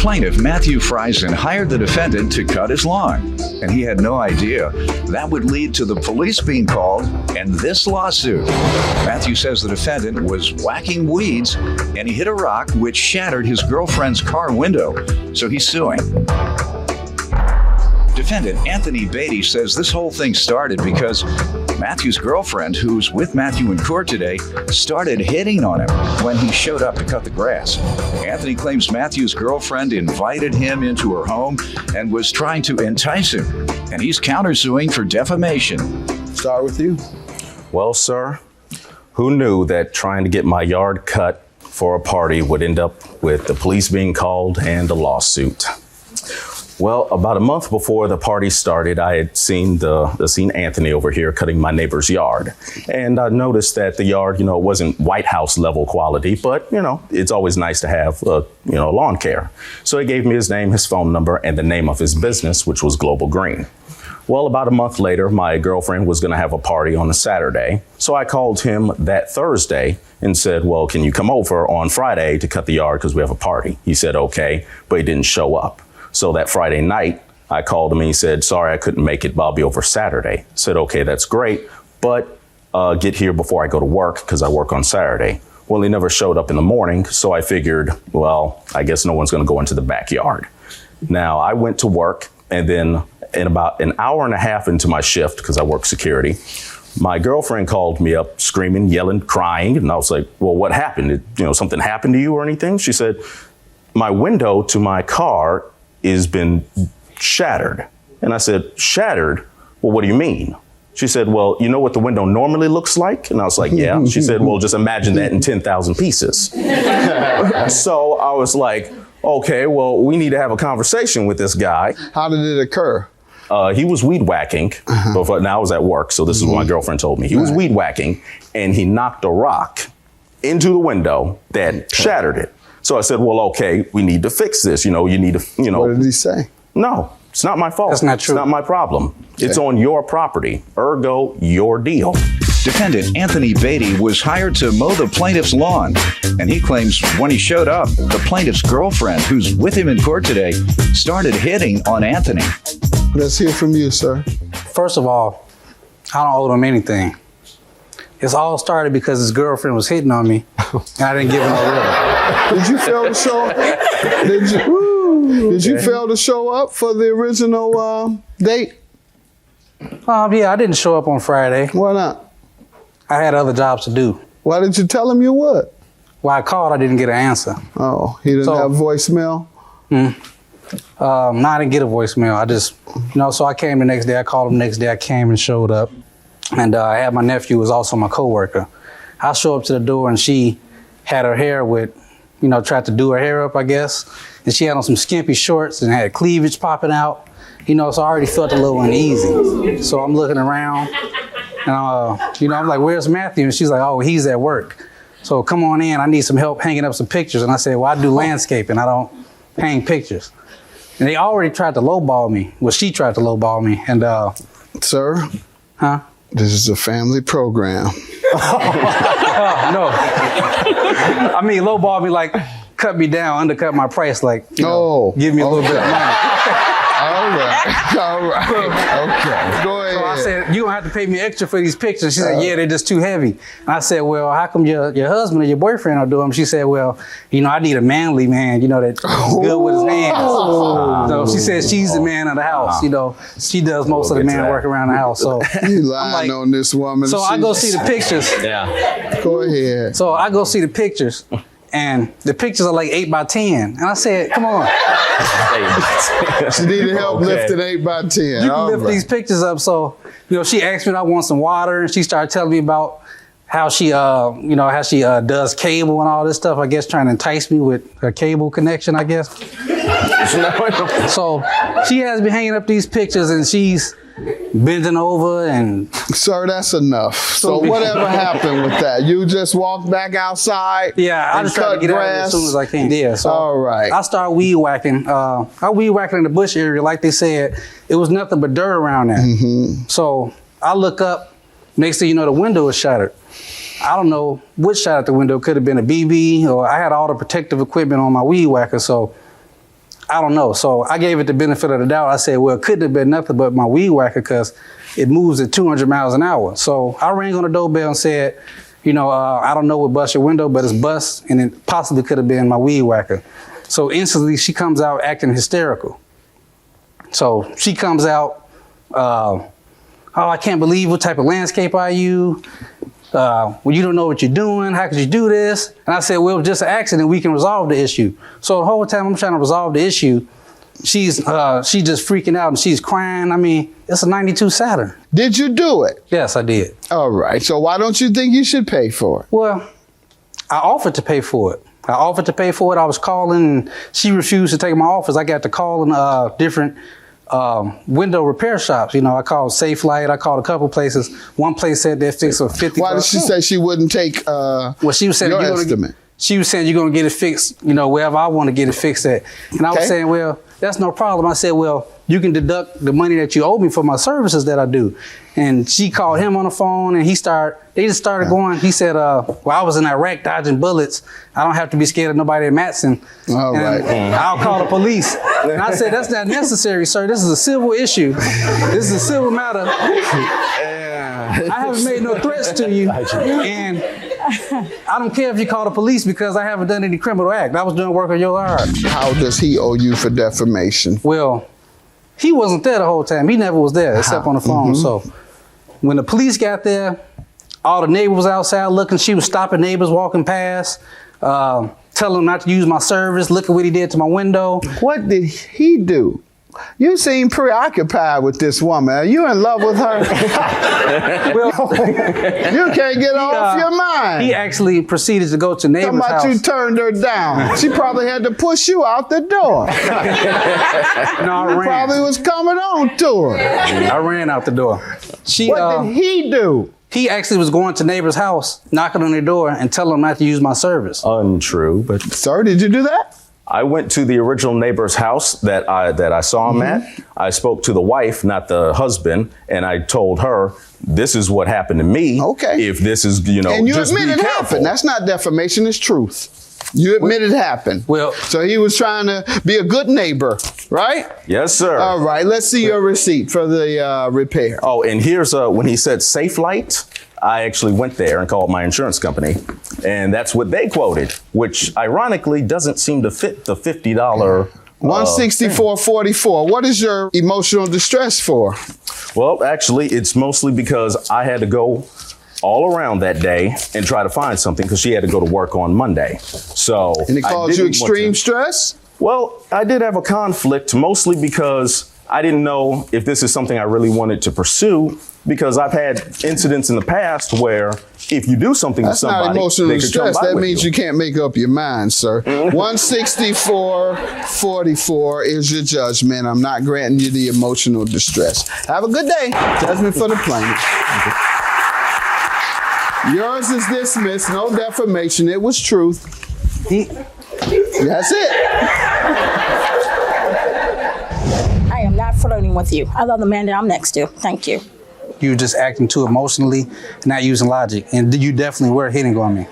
plaintiff, Matthew Friesen, hired the defendant to cut his lawn, and he had no idea that would lead to the police being called and this lawsuit. Matthew says the defendant was whacking weeds and he hit a rock which shattered his girlfriend's car window, so he's suing. Defendant Anthony Beatty says this whole thing started because Matthew's girlfriend, who's with Matthew in court today, started hitting on him when he showed up to cut the grass. Anthony claims Matthew's girlfriend invited him into her home and was trying to entice him, and he's countersuing for defamation. Start with you. Well, sir, who knew that trying to get my yard cut for a party would end up with the police being called and a lawsuit? Well, about a month before the party started, I had seen Anthony over here cutting my neighbor's yard. And I noticed that the yard, it wasn't White House level quality, but, it's always nice to have, lawn care. So he gave me his name, his phone number, and the name of his business, which was Global Green. Well, about a month later, my girlfriend was going to have a party on a Saturday. So I called him that Thursday and said, well, can you come over on Friday to cut the yard because we have a party? He said, okay, but he didn't show up. So that Friday night, I called him and he said, sorry, I couldn't make it, but I'll be over Saturday. I said, okay, that's great, but get here before I go to work because I work on Saturday. Well, he never showed up in the morning, so I figured, well, I guess no one's going to go into the backyard. Now, I went to work, and then in about an hour and a half into my shift, because I work security, my girlfriend called me up screaming, yelling, crying, and I was like, well, what happened? Did, something happened to you or anything? She said, my window to my car has been shattered. And I said, shattered? Well, what do you mean? She said, well, you know what the window normally looks like? And I was like, yeah. She said, well, just imagine that in 10,000 pieces. So I was like, okay, well, we need to have a conversation with this guy. How did it occur? He was weed whacking, but now I was at work, so this is what my girlfriend told me. He was weed whacking, and he knocked a rock into the window that shattered it. So I said, well, okay, we need to fix this. You need to, What did he say? No, it's not my fault. That's not true. It's not my problem. Okay. It's on your property. Ergo, your deal. Defendant Anthony Beatty was hired to mow the plaintiff's lawn, and he claims when he showed up, the plaintiff's girlfriend, who's with him in court today, started hitting on Anthony. Let's hear from you, sir. First of all, I don't owe him anything. It's all started because his girlfriend was hitting on me, and I didn't give him no love. Did you fail to show up? Did you fail to show up for the original date? Yeah, I didn't show up on Friday. Why not? I had other jobs to do. Why didn't you tell him you would? Well, I called, I didn't get an answer. Oh, he didn't have voicemail? No, I didn't get a voicemail. I just, so I came the next day. I called him the next day. I came and showed up. And I had my nephew, who was also my coworker. I show up to the door and she had her hair with, tried to do her hair up, I guess. And she had on some skimpy shorts and had cleavage popping out. So I already felt a little uneasy. So I'm looking around and, I'm like, where's Matthew? And she's like, oh, he's at work. So come on in, I need some help hanging up some pictures. And I said, well, I do landscaping, I don't hang pictures. And they already tried to lowball me. Well, she tried to lowball me. And Sir? Huh? This is a family program. No. I mean, lowball me like cut me down, undercut my price, like, give me a little bit of money. All right. Okay. Go ahead. So I said, you don't have to pay me extra for these pictures. She said, yeah, they're just too heavy. And I said, well, how come your husband or your boyfriend will do them? She said, well, I need a manly man, that's good with his hands. So she said she's the man of the house. She does most of the man work around the house. So you lying on this woman. So I go see the pictures. Yeah. Go ahead. So I go see the pictures. And the pictures are like 8 by 10. And I said, come on. She needed help lifting 8 by 10. You can lift these pictures up. So, she asked me if I want some water, and she started telling me about how she, does cable and all this stuff. I guess trying to entice me with a cable connection, I guess. So she has me hanging up these pictures, and she's bending over and... Sir, that's enough. So whatever happened with that? You just walked back outside? Yeah, I just tried to get out of there as soon as I can. Yeah, so all right. I started weed whacking. I weed whacking in the bush area, like they said. It was nothing but dirt around there. Mm-hmm. So I look up, next thing you know, the window is shattered. I don't know what shattered the window. Could have been a BB, or I had all the protective equipment on my weed whacker, so I don't know. So I gave it the benefit of the doubt. I said, well, it couldn't have been nothing but my weed whacker because it moves at 200 miles an hour. So I rang on the doorbell and said, I don't know what bust your window, but it's bust, and it possibly could have been my weed whacker. So instantly she comes out acting hysterical. So she comes out, I can't believe what type of landscape are you? Well, you don't know what you're doing. How could you do this? And I said, well, just an accident. We can resolve the issue. So the whole time I'm trying to resolve the issue, she's just freaking out and she's crying. I mean, it's a 92 Saturn. Did you do it? Yes, I did. All right. So why don't you think you should pay for it? Well, I offered to pay for it. I was calling and she refused to take my office. I got to calling different window repair shops. I called Safe Light. I called a couple places. One place said they fixed for $50. Why did she say she wouldn't take she was saying your estimate? She was saying you're going to get it fixed, wherever I want to get it fixed at. And I was saying, well, that's no problem. I said, well, you can deduct the money that you owe me for my services that I do. And she called him on the phone and they just started going. He said, well, I was in Iraq dodging bullets. I don't have to be scared of nobody at Matson. All right. I'll call the police. And I said, that's not necessary, sir. This is a civil issue. This is a civil matter. I haven't made no threats to you. And I don't care if you call the police because I haven't done any criminal act. I was doing work on your yard. How does he owe you for defamation? Well, he wasn't there the whole time. He never was there except on the phone. So when the police got there, all the neighbors was outside looking. She was stopping neighbors walking past, telling them not to use my service. Look at what he did to my window. What did he do? You seem preoccupied with this woman. Are you in love with her? Well, you can't get off your mind. He actually proceeded to go to neighbor's Talking about house. you turned her down. She probably had to push you out the door. No, I ran. Probably was coming on to her. I ran out the door. What did he do? He actually was going to neighbor's house, knocking on their door and telling them not to use my service. Untrue, but Sir, did you do that? I went to the original neighbor's house that I saw him at. I spoke to the wife, not the husband, and I told her, this is what happened to me. Okay. If this is, and you just admit be it careful. happened. That's not defamation, it's truth. You admit it happened. Well, so he was trying to be a good neighbor, right? Yes, sir. All right, let's see your receipt for the repair. Oh, and here's when he said Safe Light, I actually went there and called my insurance company, and that's what they quoted, which ironically doesn't seem to fit the $50. $164.44. What is your emotional distress for? Well, actually, it's mostly because I had to go all around that day and try to find something because she had to go to work on Monday. So, And it caused you extreme stress? Well, I did have a conflict, mostly because I didn't know if this is something I really wanted to pursue, because I've had incidents in the past where if you do something to somebody, not emotional they could distress. come by That with means you can't make up your mind, sir. 164.44 is your judgment. I'm not granting you the emotional distress. Have a good day. Judgment for the plaintiff. Yours is dismissed. No defamation. It was truth. That's it. I am not flirting with you. I love the man that I'm next to. Thank you. You were just acting too emotionally, not using logic. And you definitely were hitting on me.